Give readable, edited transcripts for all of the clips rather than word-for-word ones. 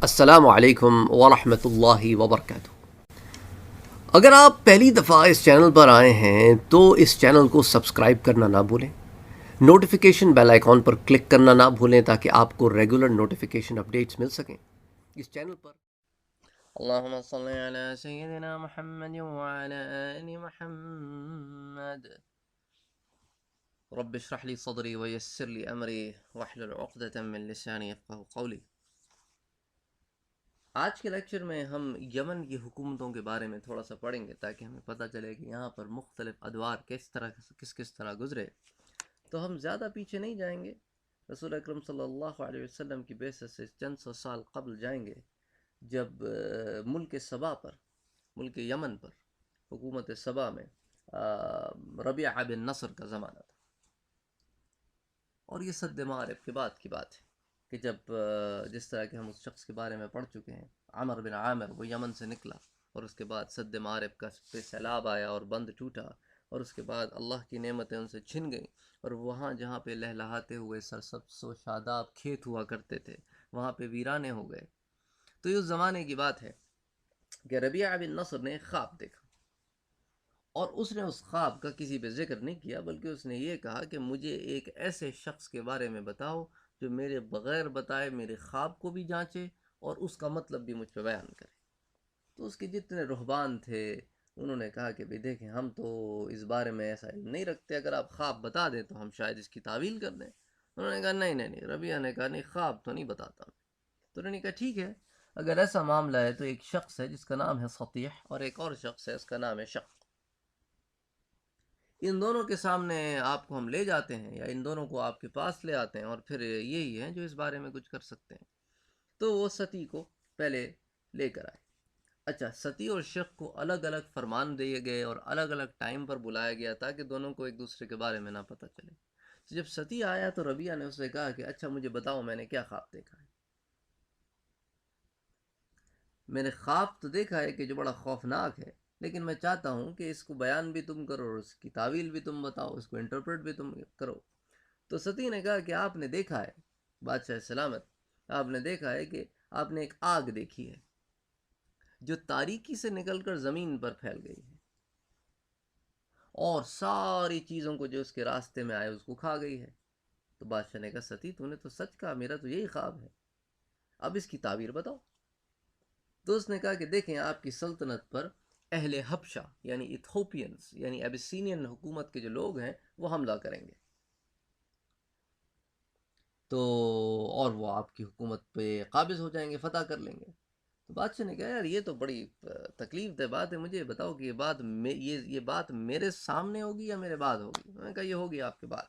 السلام علیکم ورحمۃ اللہ وبرکاتہ۔ اگر آپ پہلی دفعہ اس چینل پر آئے ہیں تو اس چینل کو سبسکرائب کرنا نہ بھولیں، نوٹیفیکیشن بیل آئیکن پر کلک کرنا نہ بھولیں تاکہ آپ کو ریگولر نوٹیفیکیشن اپڈیٹس مل سکیں۔ اس چینل پر اللہم صلی علی سیدنا محمد وعلی آل محمد، رب اشرح لی صدری ویسر لی امری واحلل عقدۃ من لسانی یفقہوا قولی۔ آج کے لیکچر میں ہم یمن کی حکومتوں کے بارے میں تھوڑا سا پڑھیں گے تاکہ ہمیں پتہ چلے کہ یہاں پر مختلف ادوار کس طرح گزرے۔ تو ہم زیادہ پیچھے نہیں جائیں گے، رسول اکرم صلی اللہ علیہ وسلم کی بعثت سے چند سو سال قبل جائیں گے، جب ملک سبا پر، ملک یمن پر، حکومت سبا میں ربیعہ بن نصر کا زمانہ تھا۔ اور یہ سد معارف کے بعد کی بات ہے کہ جب جس طرح کہ ہم اس شخص کے بارے میں پڑھ چکے ہیں، عمر بن عامر، وہ یمن سے نکلا اور اس کے بعد سد معارف کا پہ سیلاب آیا اور بند ٹوٹا، اور اس کے بعد اللہ کی نعمتیں ان سے چھن گئیں، اور وہاں جہاں پہ لہلہاتے ہوئے سرسبز و شاداب کھیت ہوا کرتے تھے وہاں پہ ویرانے ہو گئے۔ تو یہ اس زمانے کی بات ہے کہ ربیعہ بن نصر نے خواب دیکھا، اور اس نے اس خواب کا کسی پہ ذکر نہیں کیا، بلکہ اس نے یہ کہا کہ مجھے ایک ایسے شخص کے بارے میں بتاؤ جو میرے بغیر بتائے میرے خواب کو بھی جانچے اور اس کا مطلب بھی مجھ پہ بیان کرے۔ تو اس کے جتنے رہبان تھے انہوں نے کہا کہ بھئی دیکھیں، ہم تو اس بارے میں ایسا علم نہیں رکھتے، اگر آپ خواب بتا دیں تو ہم شاید اس کی تعویل کر دیں۔ انہوں نے کہا نہیں، ربیعہ نے کہا نہیں، خواب تو نہیں بتاتا میں۔ تو انہوں نے کہا ٹھیک ہے، اگر ایسا معاملہ ہے تو ایک شخص ہے جس کا نام ہے سطیح، اور ایک اور شخص ہے اس کا نام ہے شق، ان دونوں کے سامنے آپ کو ہم لے جاتے ہیں، یا ان دونوں کو آپ کے پاس لے آتے ہیں، اور پھر یہی ہیں جو اس بارے میں کچھ کر سکتے ہیں۔ تو وہ ستی کو پہلے لے کر آئے۔ اچھا، ستی اور شق کو الگ الگ فرمان دیے گئے اور الگ الگ ٹائم پر بلایا گیا تاکہ دونوں کو ایک دوسرے کے بارے میں نہ پتہ چلے۔ تو جب ستی آیا تو ربیعہ نے اس سے کہا کہ اچھا مجھے بتاؤ میں نے کیا خواب دیکھا ہے۔ میں نے خواب تو دیکھا ہے کہ جو بڑا خوفناک ہے، لیکن میں چاہتا ہوں کہ اس کو بیان بھی تم کرو اور اس کی تعویل بھی تم بتاؤ، اس کو انٹرپریٹ بھی تم کرو۔ تو ستی نے کہا کہ آپ نے دیکھا ہے بادشاہ سلامت، آپ نے دیکھا ہے کہ آپ نے ایک آگ دیکھی ہے جو تاریکی سے نکل کر زمین پر پھیل گئی ہے، اور ساری چیزوں کو جو اس کے راستے میں آئے اس کو کھا گئی ہے۔ تو بادشاہ نے کہا ستی تو نے تو سچ کہا، میرا تو یہی خواب ہے، اب اس کی تعبیر بتاؤ۔ تو اس نے کہا کہ دیکھیں، آپ کی سلطنت پر اہل حبشہ یعنی ایتھوپینز یعنی ابیسینین حکومت کے جو لوگ ہیں وہ حملہ کریں گے، تو اور وہ آپ کی حکومت پہ قابض ہو جائیں گے، فتح کر لیں گے۔ تو بادشاہ نے کہا یار یہ تو بڑی تکلیف دہ بات ہے، مجھے بتاؤ کہ یہ بات میرے سامنے ہوگی یا میرے بعد ہوگی؟ میں نے کہا یہ ہوگی آپ کے بعد،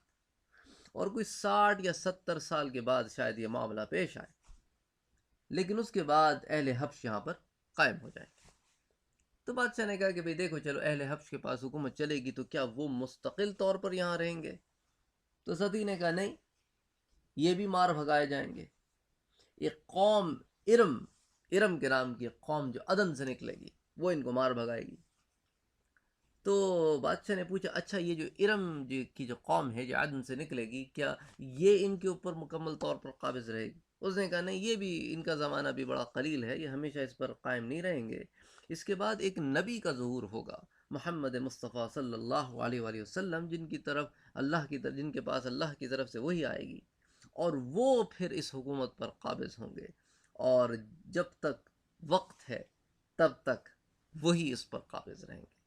اور کوئی 60 یا 70 سال کے بعد شاید یہ معاملہ پیش آئے، لیکن اس کے بعد اہل حبش یہاں پر قائم ہو جائیں گے۔ تو بادشاہ نے کہا کہ بھئی دیکھو چلو اہل حبش کے پاس حکومت چلے گی تو کیا وہ مستقل طور پر یہاں رہیں گے؟ تو ستی نے کہا نہیں، یہ بھی مار بھگائے جائیں گے۔ ایک قوم ارم کے نام کی ایک قوم جو عدن سے نکلے گی وہ ان کو مار بھگائے گی۔ تو بادشاہ نے پوچھا اچھا یہ جو ارم کی جو قوم ہے جو عدن سے نکلے گی، کیا یہ ان کے اوپر مکمل طور پر قابض رہے گی؟ اس نے کہا نہیں، یہ بھی ان کا زمانہ بھی بڑا قلیل ہے، یہ ہمیشہ اس پر قائم نہیں رہیں گے۔ اس کے بعد ایک نبی کا ظہور ہوگا، محمد مصطفیٰ صلی اللہ علیہ وآلہ وسلم، جن کے پاس اللہ کی طرف سے وحی آئے گی، اور وہ پھر اس حکومت پر قابض ہوں گے، اور جب تک وقت ہے تب تک وہی اس پر قابض رہیں گے۔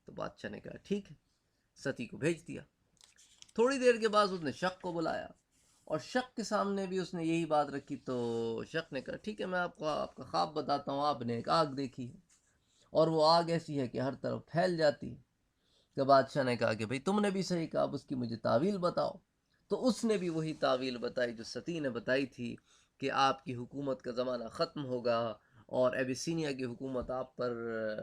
تو بادشاہ نے کہا ٹھیک ہے، ستی کو بھیج دیا۔ تھوڑی دیر کے بعد اس نے شق کو بلایا، اور شق کے سامنے بھی اس نے یہی بات رکھی۔ تو شق نے کہا ٹھیک ہے، میں آپ کا خواب بتاتا ہوں، آپ نے ایک آگ دیکھی ہے، اور وہ آگ ایسی ہے کہ ہر طرف پھیل جاتی ہے۔ تو بادشاہ نے کہا کہ بھئی تم نے بھی صحیح کہا، اب اس کی مجھے تعویل بتاؤ۔ تو اس نے بھی وہی تعویل بتائی جو ستی نے بتائی تھی کہ آپ کی حکومت کا زمانہ ختم ہوگا اور ایبیسینیا کی حکومت آپ پر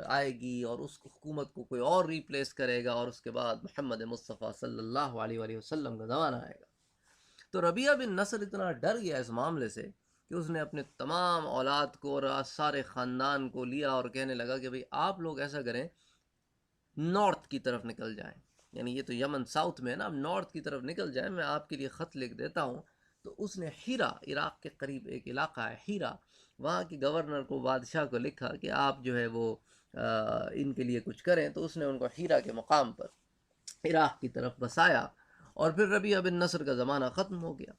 آئے گی، اور اس حکومت کو کوئی اور ریپلیس کرے گا، اور اس کے بعد محمد مصطفیٰ صلی اللہ علیہ وآلہ وسلم کا زمانہ آئے گا۔ تو ربیعہ بن نصر اتنا ڈر گیا اس معاملے سے کہ اس نے اپنے تمام اولاد کو اور سارے خاندان کو لیا اور کہنے لگا کہ بھئی آپ لوگ ایسا کریں، نارتھ کی طرف نکل جائیں، یعنی یہ تو یمن ساؤتھ میں ہے نا، اب نارتھ کی طرف نکل جائیں، میں آپ کے لیے خط لکھ دیتا ہوں تو اس نے ہیرا، عراق کے قریب ایک علاقہ ہے ہیرا، وہاں کے گورنر کو، بادشاہ کو لکھا کہ آپ جو ہے وہ ان کے لیے کچھ کریں، تو اس نے ان کو ہیرا کے مقام پر عراق کی طرف بسایا، اور پھر ربیعہ بن نصر کا زمانہ ختم ہو گیا۔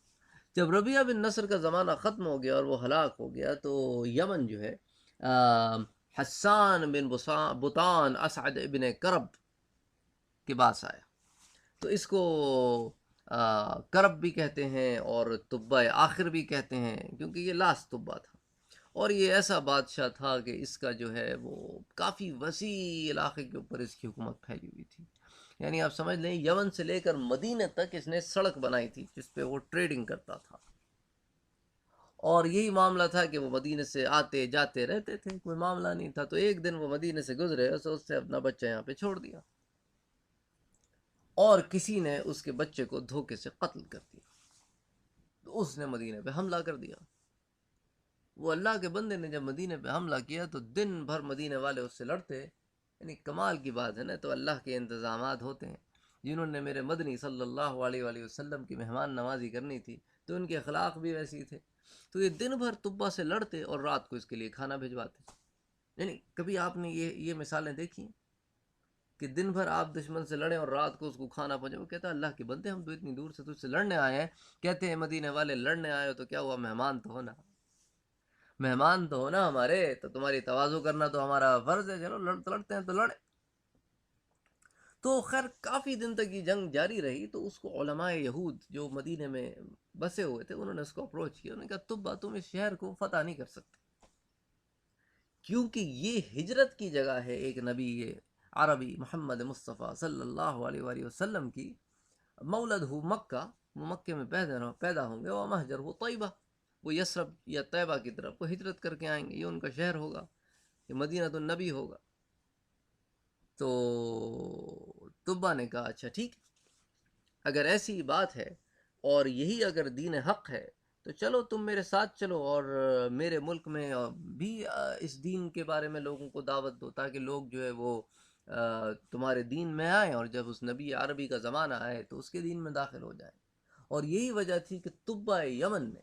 جب ربیعہ بن نصر کا زمانہ ختم ہو گیا اور وہ ہلاک ہو گیا، تو یمن جو ہے حسان بن بطان اسعد ابن کرب کے پاس آیا، تو اس کو کرب بھی کہتے ہیں اور طبہ آخر بھی کہتے ہیں، کیونکہ یہ لاسٹ طبہ تھا، اور یہ ایسا بادشاہ تھا کہ اس کا جو ہے وہ کافی وسیع علاقے کے اوپر اس کی حکومت پھیلی ہوئی تھی۔ یعنی آپ سمجھ لیں یمن سے لے کر مدینہ تک اس نے سڑک بنائی تھی جس پہ وہ ٹریڈنگ کرتا تھا، اور یہی معاملہ تھا کہ وہ مدینہ سے آتے جاتے رہتے تھے، کوئی معاملہ نہیں تھا۔ تو ایک دن وہ مدینہ سے گزرے، اس سے اپنا بچہ یہاں پہ چھوڑ دیا، اور کسی نے اس کے بچے کو دھوکے سے قتل کر دیا، تو اس نے مدینہ پہ حملہ کر دیا۔ وہ اللہ کے بندے نے جب مدینہ پہ حملہ کیا تو دن بھر مدینہ والے اس سے لڑتے، یعنی کمال کی بات ہے نا، تو اللہ کے انتظامات ہوتے ہیں۔ جنہوں نے میرے مدنی صلی اللہ علیہ وآلہ وسلم کی مہمان نوازی کرنی تھی، تو ان کے اخلاق بھی ویسی تھے، تو یہ دن بھر طبہ سے لڑتے اور رات کو اس کے لیے کھانا بھجواتے۔ یعنی کبھی آپ نے یہ مثالیں دیکھی کہ دن بھر آپ دشمن سے لڑیں اور رات کو اس کو کھانا پہنچے؟ وہ کہتا ہے اللہ کے بندے ہم تو اتنی دور سے تجھ سے لڑنے آئے ہیں۔ کہتے ہیں مدینے والے لڑنے آئے ہو تو کیا ہوا، مہمان تو ہونا، مہمان تو ہونا ہمارے، تو تمہاری تواضع کرنا تو ہمارا فرض ہے، چلو لڑتے ہیں تو لڑے۔ تو خیر کافی دن تک یہ جنگ جاری رہی، تو اس کو علماء یہود جو مدینے میں بسے ہوئے تھے انہوں نے اس کو اپروچ کیا، انہوں نے کہا طبہ تم اس شہر کو فتح نہیں کر سکتے، کیونکہ یہ ہجرت کی جگہ ہے ایک نبی عربی محمد مصطفیٰ صلی اللہ علیہ وآلہ وسلم کی، مولد ہو مکہ، وہ مکے میں پیدا ہوں گے، وہ مہجر ہو طیبہ، وہ یثرب یا طیبہ کی طرف وہ ہجرت کر کے آئیں گے، یہ ان کا شہر ہوگا، یہ مدینہ النبی ہوگا۔ تو طبہ نے کہا اچھا ٹھیک، اگر ایسی بات ہے اور یہی اگر دین حق ہے تو چلو تم میرے ساتھ چلو، اور میرے ملک میں بھی اس دین کے بارے میں لوگوں کو دعوت دو، تاکہ لوگ جو ہے وہ تمہارے دین میں آئیں، اور جب اس نبی عربی کا زمانہ آئے تو اس کے دین میں داخل ہو جائیں۔ اور یہی وجہ تھی کہ طبہ یمن نے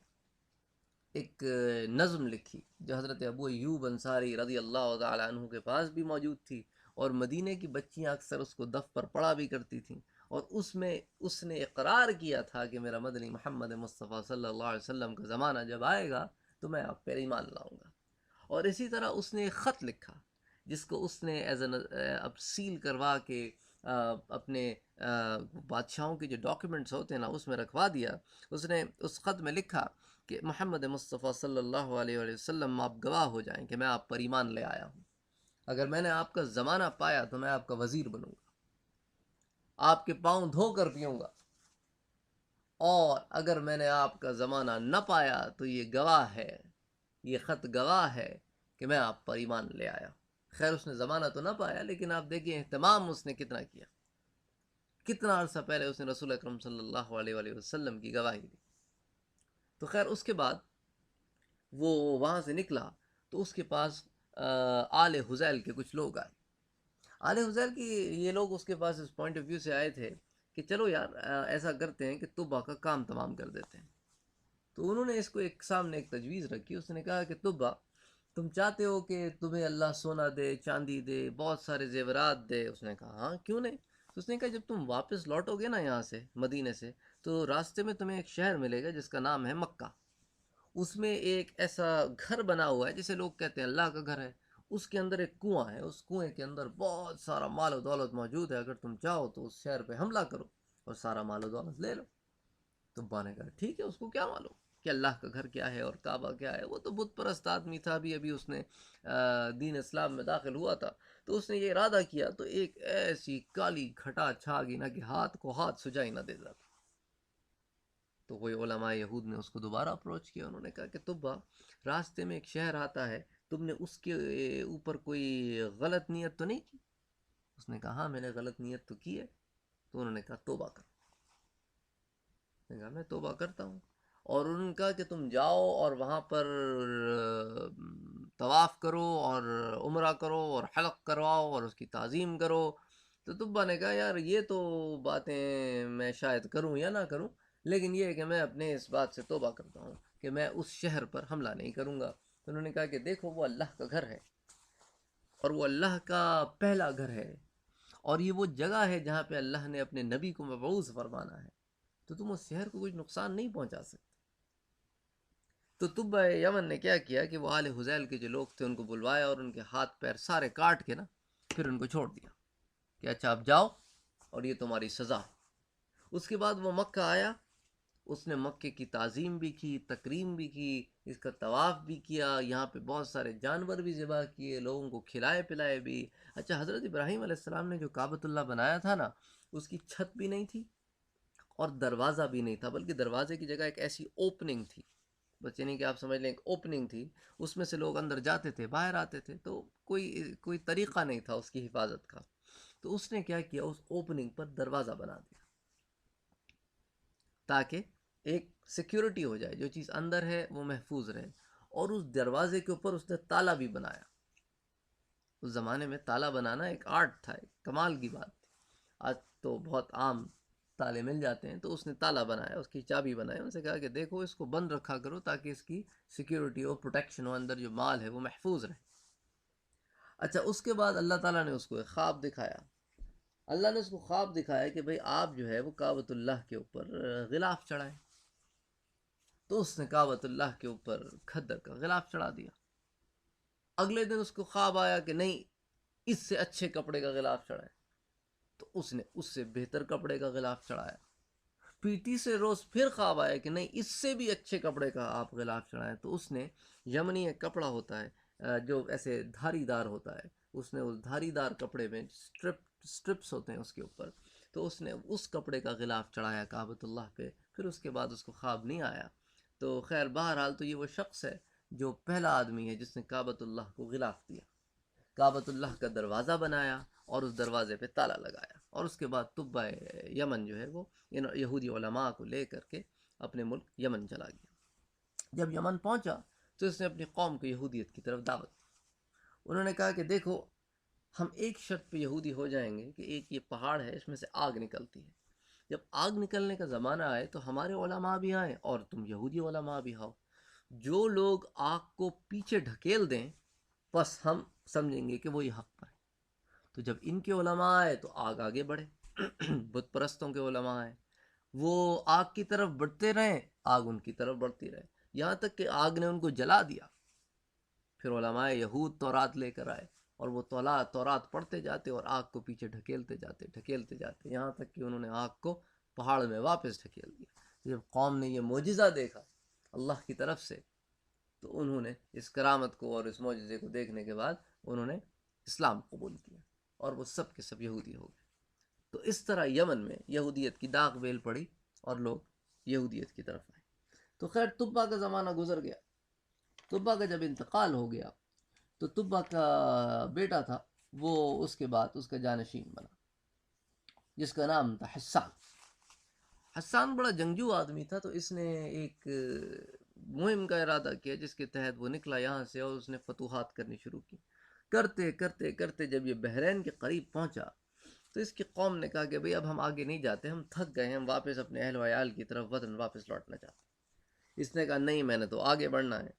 ایک نظم لکھی جو حضرت ابو ایوب انصاری رضی اللہ تعالیٰ عنہ کے پاس بھی موجود تھی، اور مدینے کی بچیاں اکثر اس کو دف پر پڑھا بھی کرتی تھیں، اور اس میں اس نے اقرار کیا تھا کہ میرا مدنی محمد مصطفیٰ صلی اللہ علیہ وسلم کا زمانہ جب آئے گا تو میں آپ پر ایمان لاؤں گا۔ اور اسی طرح اس نے ایک خط لکھا جس کو اس نے اب سیل کروا کے اپنے بادشاہوں کے جو ڈاکیومنٹس ہوتے ہیں نا اس میں رکھوا دیا۔ اس نے اس خط میں لکھا کہ محمد مصطفیٰ صلی اللہ علیہ وآلہ وسلم آپ گواہ ہو جائیں کہ میں آپ پر ایمان لے آیا ہوں، اگر میں نے آپ کا زمانہ پایا تو میں آپ کا وزیر بنوں گا، آپ کے پاؤں دھو کر پیوں گا، اور اگر میں نے آپ کا زمانہ نہ پایا تو یہ گواہ ہے، یہ خط گواہ ہے کہ میں آپ پر ایمان لے آیا۔ خیر اس نے زمانہ تو نہ پایا، لیکن آپ دیکھیں اہتمام اس نے کتنا کیا، کتنا عرصہ پہلے اس نے رسول اکرم صلی اللہ علیہ وآلہ وسلم کی گواہی دی۔ تو خیر اس کے بعد وہ وہاں سے نکلا تو اس کے پاس آل حزیل کے کچھ لوگ آئے۔ آل حزیل کی یہ لوگ اس کے پاس اس پوائنٹ آف ویو سے آئے تھے کہ چلو یار ایسا کرتے ہیں کہ طبہ کا کام تمام کر دیتے ہیں۔ تو انہوں نے اس کو ایک سامنے ایک تجویز رکھی، اس نے کہا کہ طبہ تم چاہتے ہو کہ تمہیں اللہ سونا دے، چاندی دے، بہت سارے زیورات دے؟ اس نے کہا ہاں کیوں نہیں۔ تو اس نے کہا جب تم واپس لوٹو گے نا یہاں سے مدینہ سے، تو راستے میں تمہیں ایک شہر ملے گا جس کا نام ہے مکہ، اس میں ایک ایسا گھر بنا ہوا ہے جسے لوگ کہتے ہیں اللہ کا گھر ہے، اس کے اندر ایک کنواں ہے، اس کنویں کے اندر بہت سارا مال و دولت موجود ہے، اگر تم چاہو تو اس شہر پہ حملہ کرو اور سارا مال و دولت لے لو۔ طبہ نے کہا ٹھیک ہے، اس کو کیا معلوم کہ اللہ کا گھر کیا ہے اور کعبہ کیا ہے، وہ تو بت پرست آدمی تھا، ابھی اس نے دین اسلام میں داخل ہوا تھا۔ تو اس نے یہ ارادہ کیا تو ایک ایسی کالی گھٹا چھا گئی نا کہ ہاتھ کو ہاتھ سجائی نہ دے جاتا۔ تو کوئی علماء یہود نے اس کو دوبارہ اپروچ کیا، انہوں نے کہا کہ طبہ راستے میں ایک شہر آتا ہے، تم نے اس کے اوپر کوئی غلط نیت تو نہیں کی؟ اس نے کہا ہاں میں نے غلط نیت تو کی ہے۔ تو انہوں نے کہا توبہ کر، نے کہا میں توبہ کرتا ہوں، اور انہوں نے کہا کہ تم جاؤ اور وہاں پر طواف کرو اور عمرہ کرو اور حلق کرواؤ اور اس کی تعظیم کرو۔ تو طبہ نے کہا یار یہ تو باتیں میں شاید کروں یا نہ کروں، لیکن یہ ہے کہ میں اپنے اس بات سے توبہ کرتا ہوں کہ میں اس شہر پر حملہ نہیں کروں گا۔ تو انہوں نے کہا کہ دیکھو وہ اللہ کا گھر ہے، اور وہ اللہ کا پہلا گھر ہے، اور یہ وہ جگہ ہے جہاں پہ اللہ نے اپنے نبی کو مبعوث فرمانا ہے، تو تم اس شہر کو کچھ نقصان نہیں پہنچا سکتے۔ تو تبع یمن نے کیا کیا کہ وہ آل حزیل کے جو لوگ تھے ان کو بلوایا، اور ان کے ہاتھ پیر سارے کاٹ کے نا پھر ان کو چھوڑ دیا کہ اچھا اب جاؤ، اور یہ تمہاری سزا ہے۔ اس کے بعد وہ مکہ آیا، اس نے مکے کی تعظیم بھی کی، تکریم بھی کی، اس کا طواف بھی کیا، یہاں پہ بہت سارے جانور بھی ذبح کیے، لوگوں کو کھلائے پلائے بھی۔ اچھا، حضرت ابراہیم علیہ السلام نے جو کعبۃ اللہ بنایا تھا نا، اس کی چھت بھی نہیں تھی اور دروازہ بھی نہیں تھا، بلکہ دروازے کی جگہ ایک ایسی اوپننگ تھی، بس یعنی کہ آپ سمجھ لیں ایک اوپننگ تھی، اس میں سے لوگ اندر جاتے تھے باہر آتے تھے، تو کوئی طریقہ نہیں تھا اس کی حفاظت کا۔ تو اس نے کیا کیا، اس اوپننگ پر دروازہ بنا دیا تاکہ ایک سیکیورٹی ہو جائے، جو چیز اندر ہے وہ محفوظ رہے۔ اور اس دروازے کے اوپر اس نے تالا بھی بنایا۔ اس زمانے میں تالا بنانا ایک آرٹ تھا، ایک کمال کی بات تھی۔ آج تو بہت عام تالے مل جاتے ہیں، تو اس نے تالا بنایا، اس کی چابی بنائی، ان سے کہا کہ دیکھو اس کو بند رکھا کرو تاکہ اس کی سیکیورٹی ہو، پروٹیکشن ہو، اندر جو مال ہے وہ محفوظ رہے۔ اچھا، اس کے بعد اللہ تعالیٰ نے اس کو ایک خواب دکھایا۔ اللہ نے اس کو خواب دکھایا کہ بھئی آپ جو ہے وہ کعبۃ اللہ کے اوپر غلاف چڑھائیں۔ تو اس نے کعبۃ اللہ کے اوپر کھدر کا غلاف چڑھا دیا۔ اگلے دن اس کو خواب آیا کہ نہیں، اس سے اچھے کپڑے کا غلاف چڑھائیں، تو اس نے اس سے بہتر کپڑے کا غلاف چڑھایا۔ پھر تیسرے روز پھر خواب آیا کہ نہیں، اس سے بھی اچھے کپڑے کا آپ غلاف چڑھائیں، تو اس نے یمنی ایک کپڑا ہوتا ہے جو ایسے دھاری دار ہوتا ہے، اس نے اس دھاری دار کپڑے میں سٹرپس ہوتے ہیں اس کے اوپر، تو اس نے اس کپڑے کا غلاف چڑھایا کعبۃ اللہ پہ۔ پھر اس کے بعد اس کو خواب نہیں آیا۔ تو خیر بہرحال تو یہ وہ شخص ہے جو پہلا آدمی ہے جس نے کعبۃ اللہ کو غلاف دیا، کعبۃ اللہ کا دروازہ بنایا اور اس دروازے پہ تالا لگایا، اور اس کے بعد تبع یمن جو ہے وہ یہودی علماء کو لے کر کے اپنے ملک یمن چلا گیا۔ جب یمن پہنچا تو اس نے اپنی قوم کو یہودیت کی طرف دعوت دی۔ انہوں نے کہا کہ دیکھو، ہم ایک شرط پہ یہودی ہو جائیں گے کہ ایک یہ پہاڑ ہے، اس میں سے آگ نکلتی ہے، جب آگ نکلنے کا زمانہ آئے تو ہمارے علماء بھی آئیں اور تم یہودی علماء بھی آؤ، جو لوگ آگ کو پیچھے ڈھکیل دیں بس ہم سمجھیں گے کہ وہی حق پر ہے۔ تو جب ان کے علماء آئے تو آگ آگے بڑھے، بت پرستوں کے علماء آئے، وہ آگ کی طرف بڑھتے رہیں، آگ ان کی طرف بڑھتی رہے، یہاں تک کہ آگ نے ان کو جلا دیا۔ پھر علماء یہود تورات لے کر آئے، اور وہ تورات پڑھتے جاتے اور آگ کو پیچھے ڈھکیلتے جاتے، یہاں تک کہ انہوں نے آگ کو پہاڑ میں واپس ڈھکیل دیا۔ جب قوم نے یہ معجزہ دیکھا اللہ کی طرف سے، تو انہوں نے اس کرامت کو اور اس معجزے کو دیکھنے کے بعد انہوں نے اسلام قبول کیا، اور وہ سب کے سب یہودی ہو گئے۔ تو اس طرح یمن میں یہودیت کی داغ بیل پڑی اور لوگ یہودیت کی طرف آئے۔ تو خیر تبا کا زمانہ گزر گیا۔ تبا کا جب انتقال ہو گیا تو تبا کا بیٹا تھا، وہ اس کے بعد اس کا جانشین بنا، جس کا نام تھا حسان۔ حسان بڑا جنگجو آدمی تھا، تو اس نے ایک مہم کا ارادہ کیا جس کے تحت وہ نکلا یہاں سے اور اس نے فتوحات کرنی شروع کی۔ کرتے کرتے کرتے جب یہ بحرین کے قریب پہنچا تو اس کی قوم نے کہا کہ بھئی اب ہم آگے نہیں جاتے، ہم تھک گئے ہیں، ہم واپس اپنے اہل و عیال کی طرف وطن واپس لوٹنا چاہتے ہیں۔ اس نے کہا نہیں، میں نے تو آگے بڑھنا ہے۔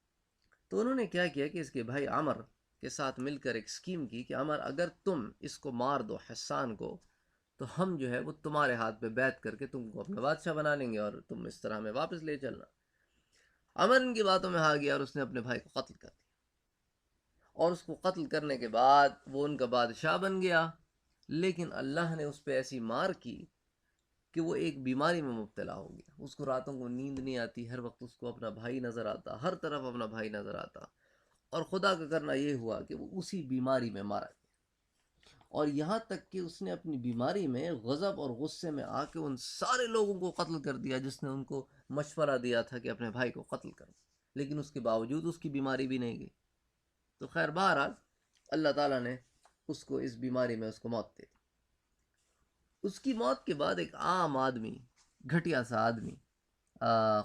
تو انہوں نے کیا کیا کہ اس کے بھائی عمر کے ساتھ مل کر ایک سکیم کی کہ عمر اگر تم اس کو مار دو حسان کو، تو ہم جو ہے وہ تمہارے ہاتھ پہ بیعت کر کے تم کو اپنا بادشاہ بنا لیں گے اور تم اس طرح ہمیں واپس لے چلنا۔ عمر ان کی باتوں میں آ گیا اور اس نے اپنے بھائی کو قتل کر دیا، اور اس کو قتل کرنے کے بعد وہ ان کا بادشاہ بن گیا۔ لیکن اللہ نے اس پہ ایسی مار کی کہ وہ ایک بیماری میں مبتلا ہو گیا، اس کو راتوں کو نیند نہیں آتی، ہر وقت اس کو اپنا بھائی نظر آتا، ہر طرف اپنا بھائی نظر آتا، اور خدا کا کرنا یہ ہوا کہ وہ اسی بیماری میں مارا گیا۔ اور یہاں تک کہ اس نے اپنی بیماری میں غضب اور غصے میں آ کے ان سارے لوگوں کو قتل کر دیا جس نے ان کو مشورہ دیا تھا کہ اپنے بھائی کو قتل کر دو، لیکن اس کے باوجود اس کی بیماری بھی نہیں گئی۔ تو خیر بہرحال اللہ تعالیٰ نے اس کو اس بیماری میں اس کو موت دے دی۔ اس کی موت کے بعد ایک عام آدمی، گھٹیا سا آدمی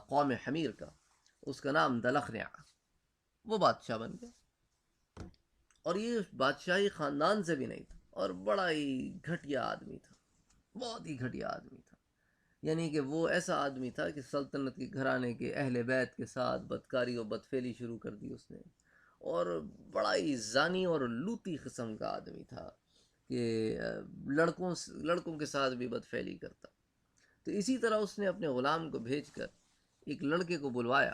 قوم حمیر کا، اس کا نام دلخنیا، وہ بادشاہ بن گیا، اور یہ بادشاہی خاندان سے بھی نہیں تھا، اور بڑا ہی گھٹیا آدمی تھا، بہت ہی گھٹیا آدمی تھا۔ یعنی کہ وہ ایسا آدمی تھا کہ سلطنت کے گھرانے کے اہل بیت کے ساتھ بدکاری و بدفعلی شروع کر دی اس نے، اور بڑا ہی زانی اور لوتی قسم کا آدمی تھا کہ لڑکوں کے ساتھ بھی بدفعلی کرتا۔ تو اسی طرح اس نے اپنے غلام کو بھیج کر ایک لڑکے کو بلوایا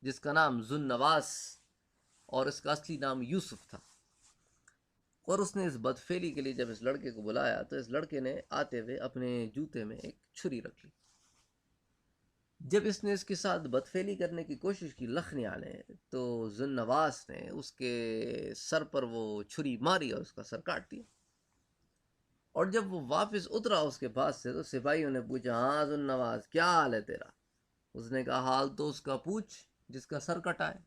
جس کا نام ذو النواس اور اس کا اصلی نام یوسف تھا، اور اس نے اس بدفعلی کے لیے جب اس لڑکے کو بلایا تو اس لڑکے نے آتے ہوئے اپنے جوتے میں ایک چھری رکھ لی۔ جب اس نے اس کے ساتھ بدفعلی کرنے کی کوشش کی لخنیا نے، تو ذو النواس نے اس کے سر پر وہ چھری ماری اور اس کا سر کاٹ دیا۔ اور جب وہ واپس اترا اس کے پاس سے تو سپاہیوں نے پوچھا، ہاں ذو النواس کیا حال ہے تیرا؟ اس نے کہا، حال تو اس کا پوچھ جس کا سر کٹا ہے۔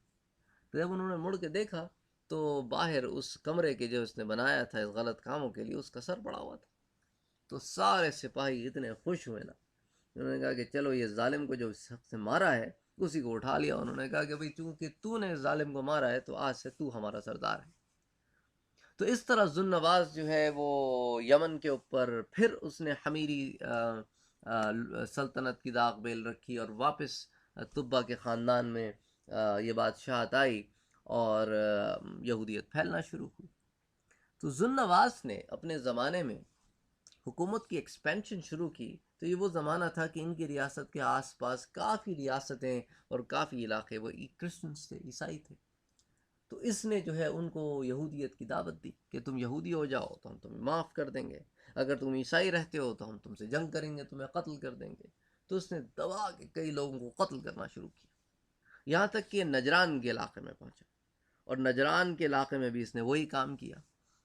تو جب انہوں نے مڑ کے دیکھا تو باہر اس کمرے کے جو اس نے بنایا تھا اس غلط کاموں کے لیے، اس کا سر پڑا ہوا تھا۔ تو سارے سپاہی اتنے خوش ہوئے نا، انہوں نے کہا کہ چلو یہ ظالم کو جو حق سے مارا ہے اسی کو اٹھا لیا۔ انہوں نے کہا کہ بھئی چونکہ تو نے ظالم کو مارا ہے تو آج سے تو ہمارا سردار ہے۔ تو اس طرح ذو النواس جو ہے وہ یمن کے اوپر پھر اس نے حمیری سلطنت کی داغ بیل رکھی، اور واپس طبہ کے خاندان میں یہ بادشاہت آئی اور یہودیت پھیلنا شروع ہوئی۔ تو ذو النواس نے اپنے زمانے میں حکومت کی ایکسپینشن شروع کی، تو یہ وہ زمانہ تھا کہ ان کی ریاست کے آس پاس کافی ریاستیں اور کافی علاقے وہ کرسچنس تھے، عیسائی تھے۔ تو اس نے جو ہے ان کو یہودیت کی دعوت دی کہ تم یہودی ہو جاؤ تو ہم تمہیں معاف کر دیں گے، اگر تم عیسائی رہتے ہو تو ہم تم سے جنگ کریں گے، تمہیں قتل کر دیں گے۔ تو اس نے دبا کے کئی لوگوں کو قتل کرنا شروع کیا، یہاں تک کہ نجران کے علاقے میں پہنچا۔ اور نجران کے علاقے میں بھی اس نے وہی کام کیا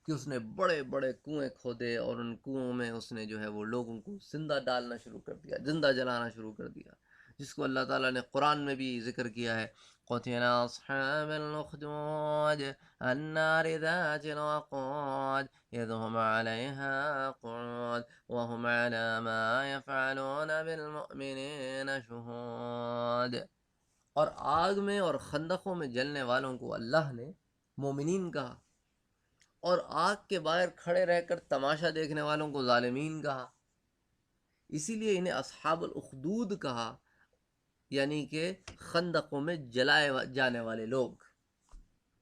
کہ اس نے بڑے بڑے کنویں کھودے، اور ان کنووں میں اس نے جو ہے وہ لوگوں کو زندہ ڈالنا شروع کر دیا، زندہ جلانا شروع کر دیا، جس کو اللہ تعالیٰ نے قرآن میں بھی ذکر کیا ہے، قتل اصحاب الاخدود النار ذات الوقود اذ هم عليها قعود وهم على ما يفعلون بالمؤمنين شهود۔ اور آگ میں اور خندقوں میں جلنے والوں کو اللہ نے مومنین کہا، اور آگ کے باہر کھڑے رہ کر تماشا دیکھنے والوں کو ظالمین کہا۔ اسی لیے انہیں اصحاب الاخدود کہا، یعنی کہ خندقوں میں جلائے جانے والے لوگ۔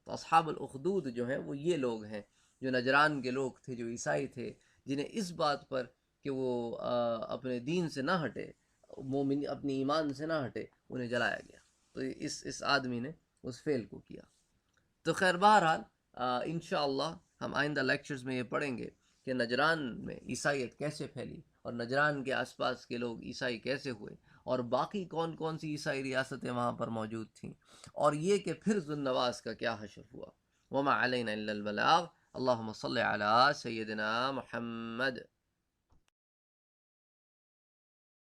تو اصحاب الاخدود جو ہیں وہ یہ لوگ ہیں جو نجران کے لوگ تھے، جو عیسائی تھے، جنہیں اس بات پر کہ وہ اپنے دین سے نہ ہٹے، مومن اپنی ایمان سے نہ ہٹے، انہیں جلایا گیا۔ تو اس آدمی نے اس فعل کو کیا۔ تو خیر بہرحال انشاءاللہ ہم آئندہ لیکچرز میں یہ پڑھیں گے کہ نجران میں عیسائیت کیسے پھیلی، اور نجران کے آس پاس کے لوگ عیسائی کیسے ہوئے، اور باقی کون کون سی عیسائی ریاستیں وہاں پر موجود تھیں، اور یہ کہ پھر ذو النواس کا کیا حشر ہوا۔ وما علینا الا البلاغ۔ اللہم صلی علی سیدنا محمد۔